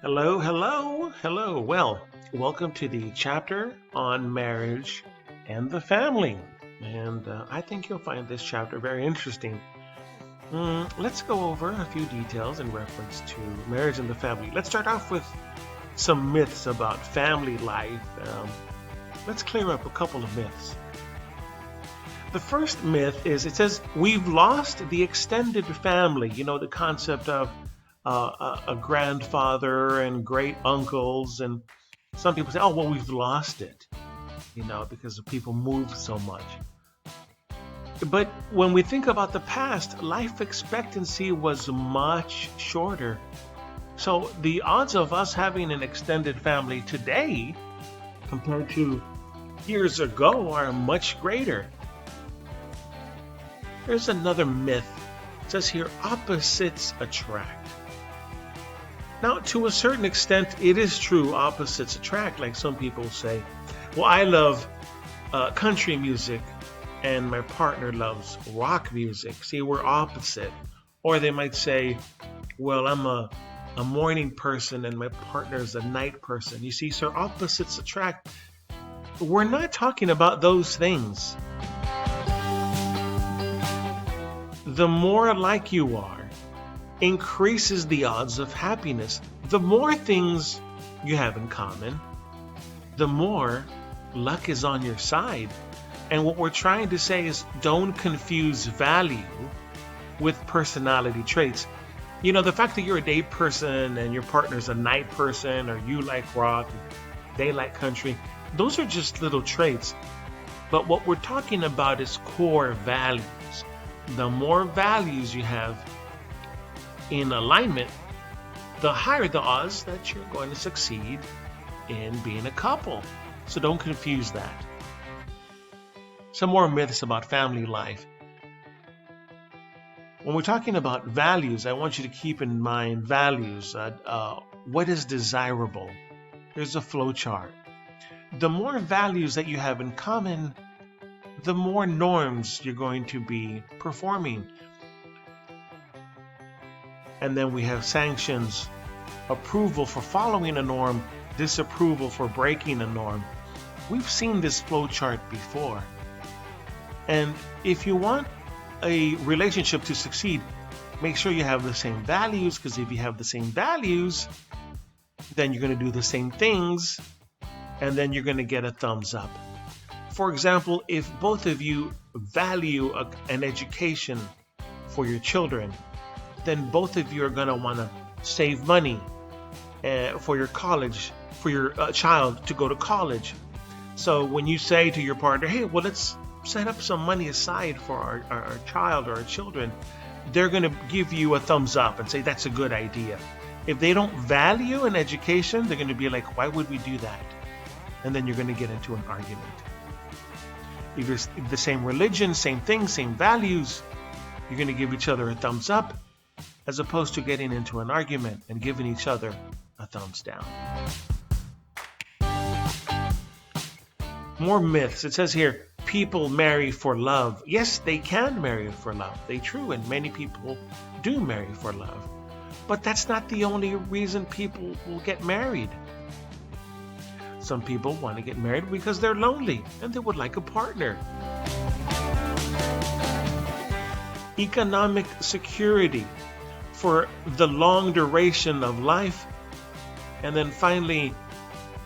Hello, hello, hello. Well, welcome to the chapter on marriage and the family. And I think you'll find this chapter very interesting. Let's go over a few details in reference to marriage and the family. Let's start off with some myths about family life. Let's clear up a couple of myths. The first myth is it says we've lost the extended family. You know, the concept of a grandfather and great uncles, and some people say, oh, well, we've lost it, because people move so much. But when we think about the past, life expectancy was much shorter. So the odds of us having an extended family today compared to years ago are much greater. There's another myth. It says here, opposites attract. Now, to a certain extent, it is true, opposites attract, like some people say. Well, I love country music, and my partner loves rock music. See, we're opposite. Or they might say, well, I'm a morning person, and my partner's a night person. You see, so opposites attract. We're not talking about those things. The more alike you are, increases the odds of happiness. The more things you have in common, the more luck is on your side. And what we're trying to say is don't confuse value with personality traits. You know, the fact that you're a day person and your partner's a night person, or you like rock, they like country, those are just little traits. But what we're talking about is core values. The more values you have in alignment, the higher the odds that you're going to succeed in being a couple. So don't confuse that. Some more myths about family life. When we're talking about values, I want you to keep in mind values. What is desirable? Here's a flow chart. The more values that you have in common, the more norms you're going to be performing. And then we have sanctions, approval for following a norm, disapproval for breaking a norm. We've seen this flow chart before. And if you want a relationship to succeed, make sure you have the same values, because if you have the same values, then you're going to do the same things, and then you're going to get a thumbs up. For example, if both of you value an education for your children, then both of you are going to want to save money for your college, for your child to go to college. So when you say to your partner, hey, well, let's set up some money aside for our child or our children, they're going to give you a thumbs up and say that's a good idea. If they don't value an education, they're going to be like, why would we do that? And then you're going to get into an argument. If you're the same religion, same things, same values, you're going to give each other a thumbs up, as opposed to getting into an argument and giving each other a thumbs down. More myths. It says here, people marry for love. Yes, they can marry for love. They true, and many people do marry for love. But that's not the only reason people will get married. Some people want to get married because they're lonely and they would like a partner. Economic security for the long duration of life, and then finally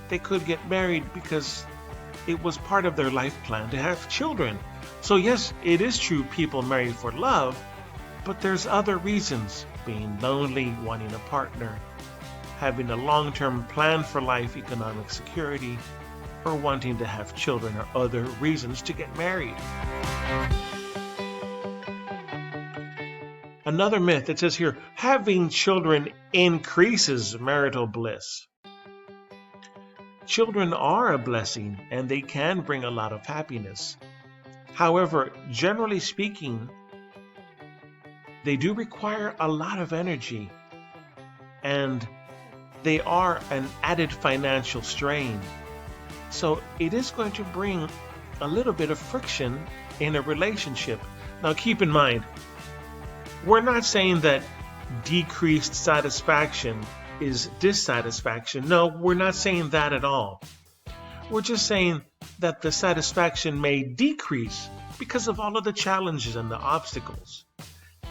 they could get married because it was part of their life plan to have children. So yes, it is true people marry for love, but there's other reasons: being lonely, wanting a partner, having a long-term plan for life, economic security, or wanting to have children, or other reasons to get married. Another myth, it says here, having children increases marital bliss. Children are a blessing, and they can bring a lot of happiness. However, generally speaking, they do require a lot of energy, and they are an added financial strain. So it is going to bring a little bit of friction in a relationship. Now keep in mind, we're not saying that decreased satisfaction is dissatisfaction. No, we're not saying that at all. We're just saying that the satisfaction may decrease because of all of the challenges and the obstacles.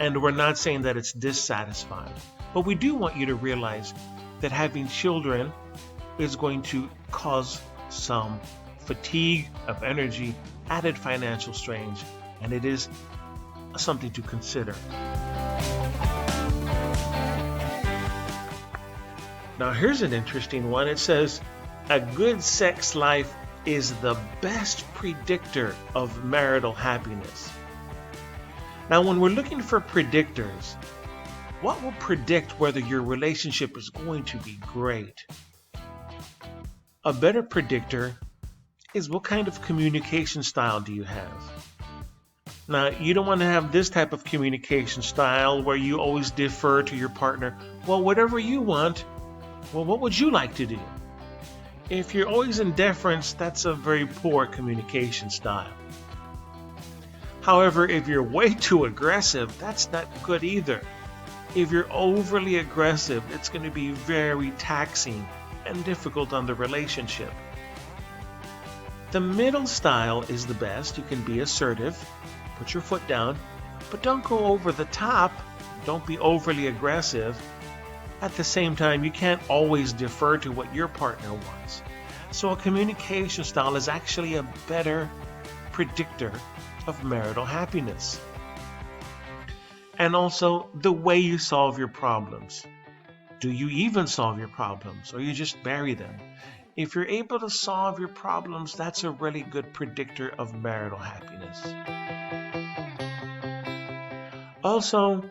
And we're not saying that it's dissatisfied. But we do want you to realize that having children is going to cause some fatigue of energy, added financial strains, and it is something to consider. Now here's an interesting one. It says, a good sex life is the best predictor of marital happiness. Now when we're looking for predictors, what will predict whether your relationship is going to be great? A better predictor is what kind of communication style do you have? Now, you don't want to have this type of communication style where you always defer to your partner. Well, whatever you want, well, what would you like to do? If you're always in deference, that's a very poor communication style. However, if you're way too aggressive, that's not good either. If you're overly aggressive, it's going to be very taxing and difficult on the relationship. The middle style is the best. You can be assertive, put your foot down, but don't go over the top. Don't be overly aggressive. At the same time, you can't always defer to what your partner wants. So a communication style is actually a better predictor of marital happiness. And also the way you solve your problems. Do you even solve your problems, or you just bury them? If you're able to solve your problems, that's a really good predictor of marital happiness. Also,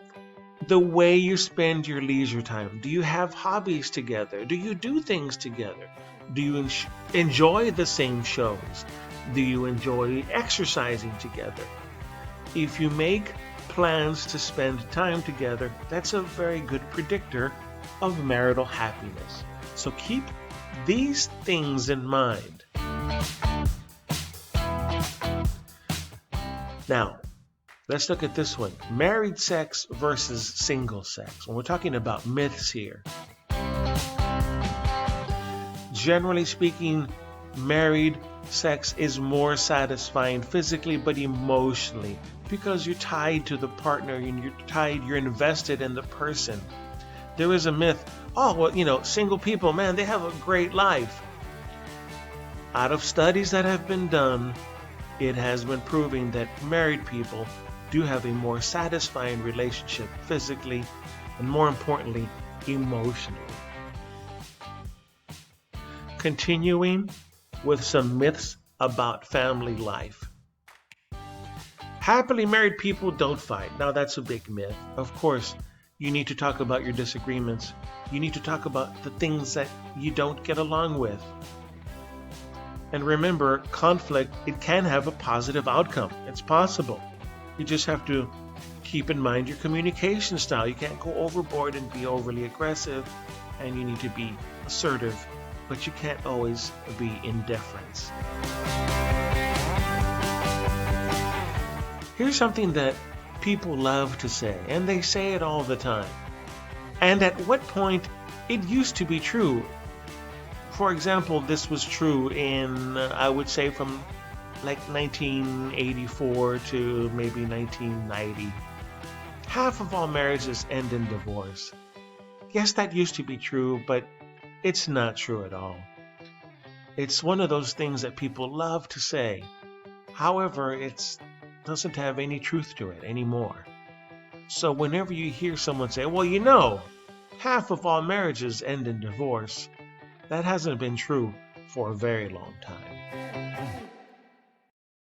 the way you spend your leisure time. Do you have hobbies together? Do you do things together? Do you enjoy the same shows? Do you enjoy exercising together? If you make plans to spend time together, that's a very good predictor of marital happiness. So keep these things in mind. Now, let's look at this one. Married sex versus single sex. When we're talking about myths here. Generally speaking, married sex is more satisfying physically but emotionally because you're tied to the partner and you're invested in the person. There is a myth, single people, man, they have a great life. Out of studies that have been done, it has been proving that married people do have a more satisfying relationship physically and, more importantly, emotionally. Continuing with some myths about family life. Happily married people don't fight. Now that's a big myth. Of course, you need to talk about your disagreements. You need to talk about the things that you don't get along with. And remember, conflict, it can have a positive outcome. It's possible. You just have to keep in mind your communication style. You can't go overboard and be overly aggressive, and you need to be assertive, but you can't always be indifferent. Here's something that people love to say, and they say it all the time. And at what point it used to be true. For example, this was true in, I would say, from like 1984 to maybe 1990. Half of all marriages end in divorce. Yes, that used to be true, but it's not true at all. It's one of those things that people love to say. However, it doesn't have any truth to it anymore. So whenever you hear someone say, well, half of all marriages end in divorce, that hasn't been true for a very long time.